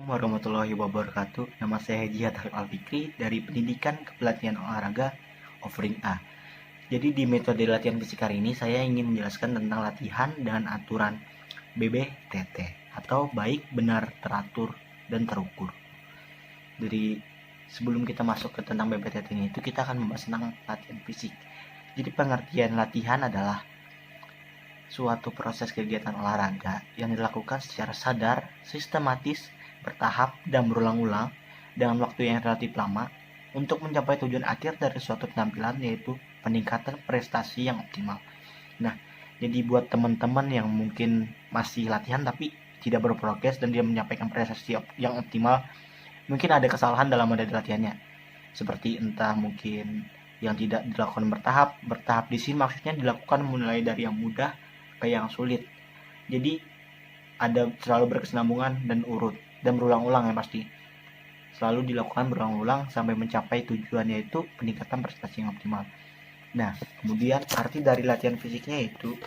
Warahmatullahi wabarakatuh. Nama saya Jihad Al-Fikri dari Pendidikan Kepelatihan Olahraga Offering A. Jadi di metode latihan fisik hari ini saya ingin menjelaskan tentang latihan dan aturan BBTT atau baik, benar, teratur, dan terukur. Jadi sebelum kita masuk ke tentang BBTT ini itu kita akan membahas tentang latihan fisik. Jadi pengertian latihan adalah suatu proses kegiatan olahraga yang dilakukan secara sadar, sistematis, bertahap, dan berulang-ulang dengan waktu yang relatif lama untuk mencapai tujuan akhir dari suatu penampilan, yaitu peningkatan prestasi yang optimal. Nah, jadi buat teman-teman yang mungkin masih latihan tapi tidak berprogres dan dia menyampaikan prestasi yang optimal, mungkin ada kesalahan dalam metode latihannya. Seperti entah mungkin yang tidak dilakukan bertahap di sini maksudnya dilakukan mulai dari yang mudah ke yang sulit. Jadi ada selalu berkesinambungan dan urut dan berulang-ulang yang pasti. Selalu dilakukan berulang-ulang sampai mencapai tujuan, yaitu peningkatan prestasi yang optimal. Nah, kemudian arti dari latihan fisiknya yaitu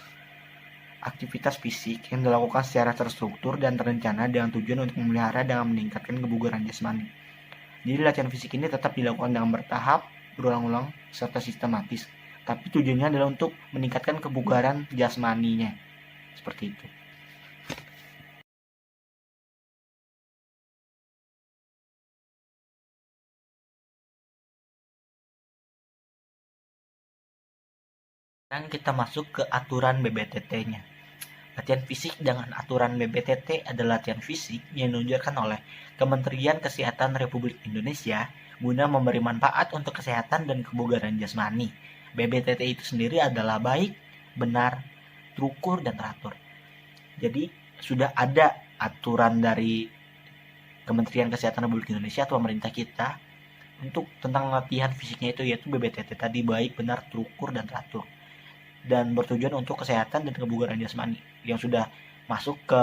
aktivitas fisik yang dilakukan secara terstruktur dan terencana dengan tujuan untuk memelihara dan meningkatkan kebugaran jasmani. Jadi latihan fisik ini tetap dilakukan dengan bertahap, berulang-ulang, serta sistematis. Tapi tujuannya adalah untuk meningkatkan kebugaran jasmaninya. Seperti itu. Sekarang kita masuk ke aturan BBTT-nya. Latihan fisik dengan aturan BBTT adalah latihan fisik yang diluncurkan oleh Kementerian Kesehatan Republik Indonesia guna memberi manfaat untuk kesehatan dan kebugaran jasmani. BBTT itu sendiri adalah baik, benar, terukur, dan teratur. Jadi sudah ada aturan dari Kementerian Kesehatan Republik Indonesia atau pemerintah kita untuk tentang latihan fisiknya itu, yaitu BBTT tadi, baik, benar, terukur, dan teratur, dan bertujuan untuk kesehatan dan kebugaran jasmani yang sudah masuk ke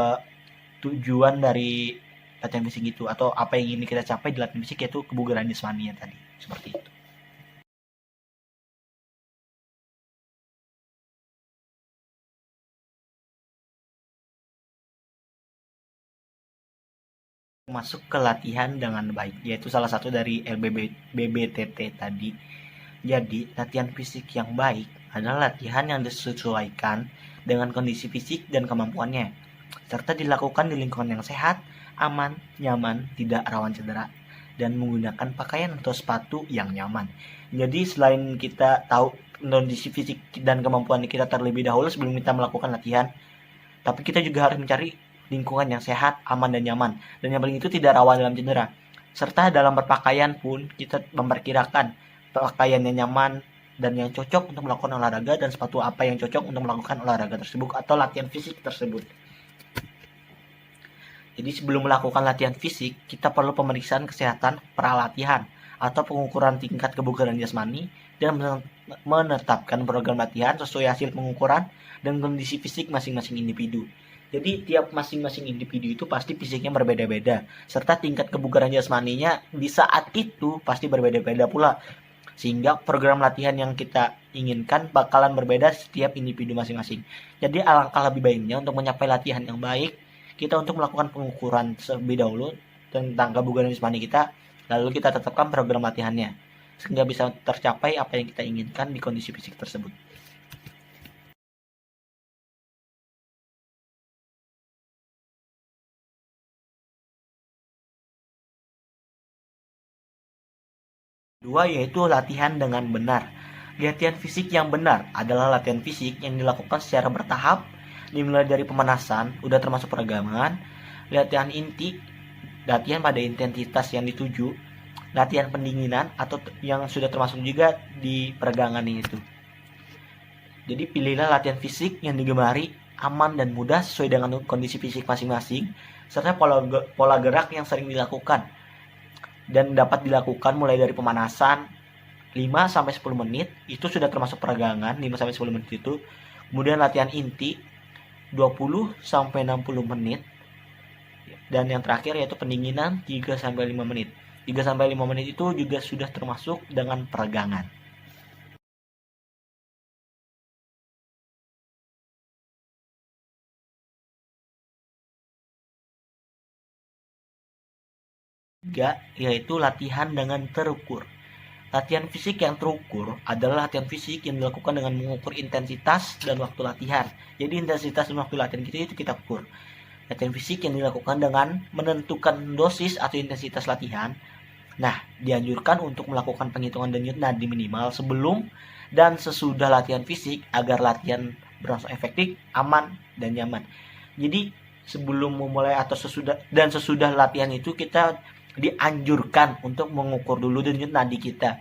tujuan dari latihan fisik itu atau apa yang ingin kita capai di latihan fisik, yaitu kebugaran jasmaninya tadi. Seperti itu. Masuk ke latihan dengan baik, yaitu salah satu dari BBTT tadi. Jadi, latihan fisik yang baik adalah latihan yang disesuaikan dengan kondisi fisik dan kemampuannya, serta dilakukan di lingkungan yang sehat, aman, nyaman, tidak rawan cedera, dan menggunakan pakaian atau sepatu yang nyaman. Jadi, selain kita tahu kondisi fisik dan kemampuan kita terlebih dahulu sebelum kita melakukan latihan, tapi kita juga harus mencari lingkungan yang sehat, aman, dan nyaman. Dan yang paling itu tidak rawan dalam cedera. Serta dalam berpakaian pun kita memperkirakan pakaian yang nyaman dan yang cocok untuk melakukan olahraga, dan sepatu apa yang cocok untuk melakukan olahraga tersebut atau latihan fisik tersebut. Jadi sebelum melakukan latihan fisik, kita perlu pemeriksaan kesehatan pralatihan atau pengukuran tingkat kebugaran jasmani dan menetapkan program latihan sesuai hasil pengukuran dan kondisi fisik masing-masing individu. Jadi tiap masing-masing individu itu pasti fisiknya berbeda-beda, serta tingkat kebugaran jasmaninya di saat itu pasti berbeda-beda pula. Sehingga program latihan yang kita inginkan bakalan berbeda setiap individu masing-masing. Jadi alangkah lebih baiknya untuk mencapai latihan yang baik, kita untuk melakukan pengukuran terlebih dahulu tentang kebugaran jasmani kita, lalu kita tetapkan program latihannya sehingga bisa tercapai apa yang kita inginkan di kondisi fisik tersebut. Dua, yaitu latihan dengan benar. Latihan fisik yang benar adalah latihan fisik yang dilakukan secara bertahap, dimulai dari pemanasan, udah termasuk peregangan, latihan inti, latihan pada intensitas yang dituju, latihan pendinginan atau yang sudah termasuk juga di peregangan itu. Jadi pilihlah latihan fisik yang digemari, aman dan mudah sesuai dengan kondisi fisik masing-masing, serta pola gerak yang sering dilakukan dan dapat dilakukan mulai dari pemanasan 5-10 menit, itu sudah termasuk peregangan 5-10 menit itu. Kemudian latihan inti 20-60 menit, dan yang terakhir yaitu pendinginan 3-5 menit. 3-5 menit itu juga sudah termasuk dengan peregangan. Ketiga, yaitu latihan dengan terukur. Latihan fisik yang terukur adalah latihan fisik yang dilakukan dengan mengukur intensitas dan waktu latihan. Jadi intensitas dan waktu latihan kita itu kita ukur. Latihan fisik yang dilakukan dengan menentukan dosis atau intensitas latihan. Nah, dianjurkan untuk melakukan penghitungan denyut nadi minimal sebelum dan sesudah latihan fisik agar latihan berlangsung efektif, aman, dan nyaman. Jadi sebelum memulai atau sesudah latihan itu kita dianjurkan untuk mengukur dulu denyut nadi kita.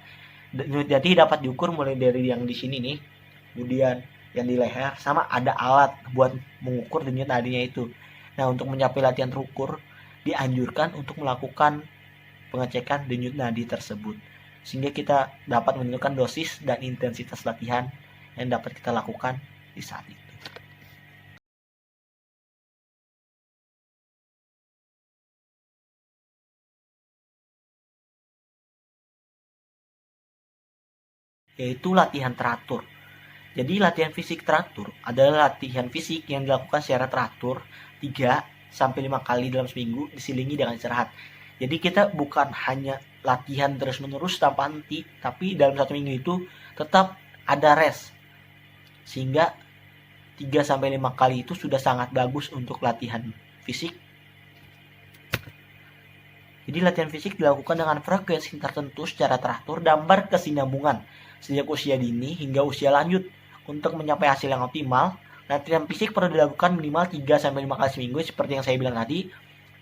Denyut nadi dapat diukur mulai dari yang di sini nih, kemudian yang di leher, sama ada alat buat mengukur denyut nadinya itu. Nah, untuk mencapai latihan terukur dianjurkan untuk melakukan pengecekan denyut nadi tersebut, sehingga kita dapat menentukan dosis dan intensitas latihan yang dapat kita lakukan di saat itu. Yaitu latihan teratur. Jadi latihan fisik teratur adalah latihan fisik yang dilakukan secara teratur 3-5 kali dalam seminggu diselingi dengan istirahat. Jadi kita bukan hanya latihan terus-menerus tanpa henti, tapi dalam satu minggu itu tetap ada rest. Sehingga 3-5 kali itu sudah sangat bagus untuk latihan fisik. Jadi latihan fisik dilakukan dengan frekuensi tertentu secara teratur dan berkesinambungan sejak usia dini hingga usia lanjut. Untuk mencapai hasil yang optimal, latihan fisik perlu dilakukan minimal 3-5 kali seminggu seperti yang saya bilang tadi,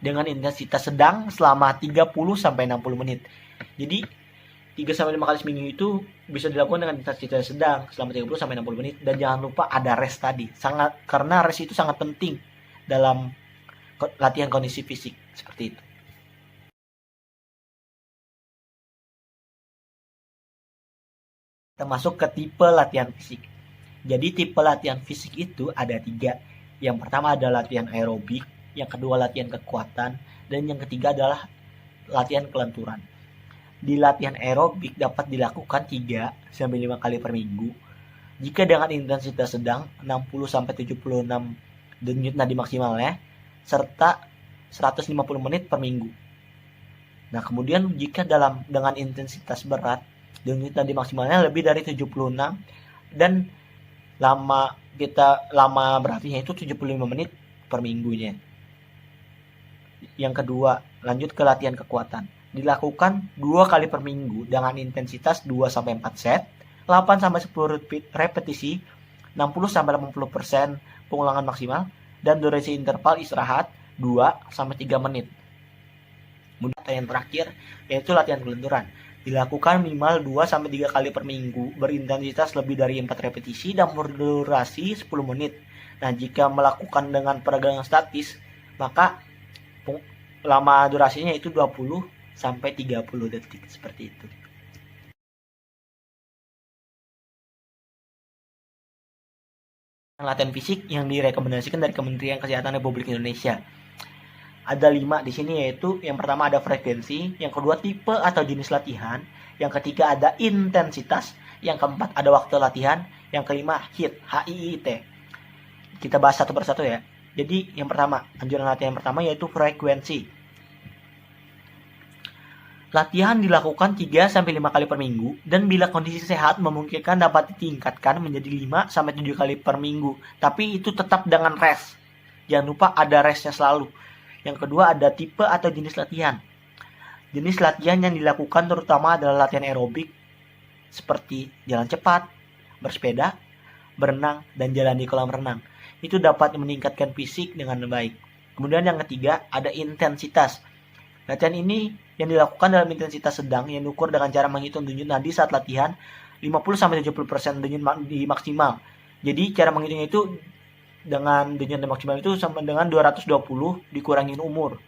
dengan intensitas sedang selama 30-60 menit. Jadi 3-5 kali seminggu itu bisa dilakukan dengan intensitas sedang selama 30-60 menit, dan jangan lupa ada rest tadi. Karena rest itu sangat penting dalam latihan kondisi fisik seperti itu. Kita masuk ke tipe latihan fisik. Jadi tipe latihan fisik itu ada 3. Yang pertama adalah latihan aerobik, yang kedua latihan kekuatan, dan yang ketiga adalah latihan kelenturan. Di latihan aerobik dapat dilakukan 3-5 kali per minggu. Jika dengan intensitas sedang 60-76 denyut nadi maksimalnya, serta 150 menit per minggu. Nah, kemudian jika dengan intensitas berat, denyut nadi maksimalnya lebih dari 76 dan lama berartinya itu 75 menit per minggunya. Yang kedua, lanjut ke latihan kekuatan. Dilakukan 2 kali per minggu dengan intensitas 2-4 set, 8-10 repetisi, 60-80% pengulangan maksimal, dan durasi interval istirahat 2-3 menit. Kemudian yang terakhir yaitu latihan kelenturan. Dilakukan minimal 2-3 kali per minggu, berintensitas lebih dari 4 repetisi dan berdurasi 10 menit. Nah, jika melakukan dengan peregangan statis, maka lama durasinya itu 20-30 detik seperti itu. Latihan fisik yang direkomendasikan dari Kementerian Kesehatan Republik Indonesia. Ada 5 di sini, yaitu yang pertama ada frekuensi, yang kedua tipe atau jenis latihan, yang ketiga ada intensitas, yang keempat ada waktu latihan, yang kelima HIIT. Kita bahas satu persatu ya. Jadi yang pertama, anjuran latihan pertama yaitu frekuensi. Latihan dilakukan 3-5 kali per minggu, dan bila kondisi sehat memungkinkan dapat ditingkatkan menjadi 5-7 kali per minggu. Tapi itu tetap dengan rest. Jangan lupa ada restnya selalu. Yang kedua ada tipe atau jenis latihan. Jenis latihan yang dilakukan terutama adalah latihan aerobik seperti jalan cepat, bersepeda, berenang, dan jalan di kolam renang. Itu dapat meningkatkan fisik dengan baik. Kemudian yang ketiga ada intensitas. Latihan ini yang dilakukan dalam intensitas sedang yang diukur dengan cara menghitung denyut nadi saat latihan 50-70% denyut nadi maksimal. Jadi cara menghitungnya itu dengan denyut nadi maksimal itu sama dengan 220 dikurangin umur.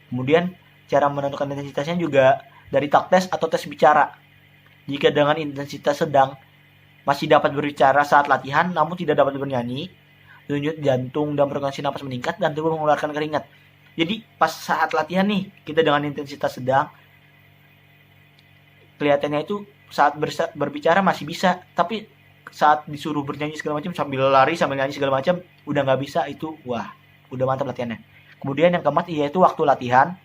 Kemudian cara menentukan intensitasnya juga dari talk test atau tes bicara. Jika dengan intensitas sedang masih dapat berbicara saat latihan namun tidak dapat bernyanyi, denyut jantung dan frekuensi napas meningkat dan tubuh mengeluarkan keringat. Jadi pas saat latihan nih kita dengan intensitas sedang, kelihatannya itu saat berbicara masih bisa, tapi saat disuruh bernyanyi segala macam sambil lari sambil nyanyi segala macam udah nggak bisa. Itu wah, udah mantap latihannya. Kemudian yang keempat yaitu waktu latihan.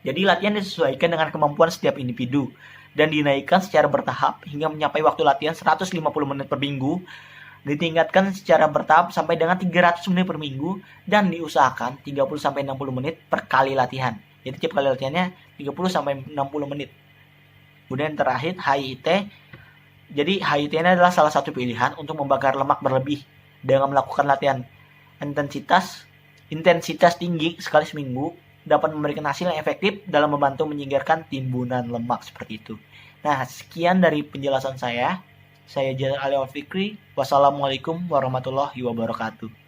Jadi latihan disesuaikan dengan kemampuan setiap individu dan dinaikkan secara bertahap hingga mencapai waktu latihan 150 menit per minggu, ditingkatkan secara bertahap sampai dengan 300 menit per minggu, dan diusahakan 30-60 menit per kali latihan. Jadi tiap kali latihannya 30-60 menit. Kemudian terakhir HIIT. Jadi HIIT ini adalah salah satu pilihan untuk membakar lemak berlebih dengan melakukan latihan intensitas tinggi sekali seminggu, dapat memberikan hasil yang efektif dalam membantu menyingkirkan timbunan lemak seperti itu. Nah, sekian dari penjelasan saya. Saya Jazal Ali Al Fikri. Wassalamualaikum warahmatullahi wabarakatuh.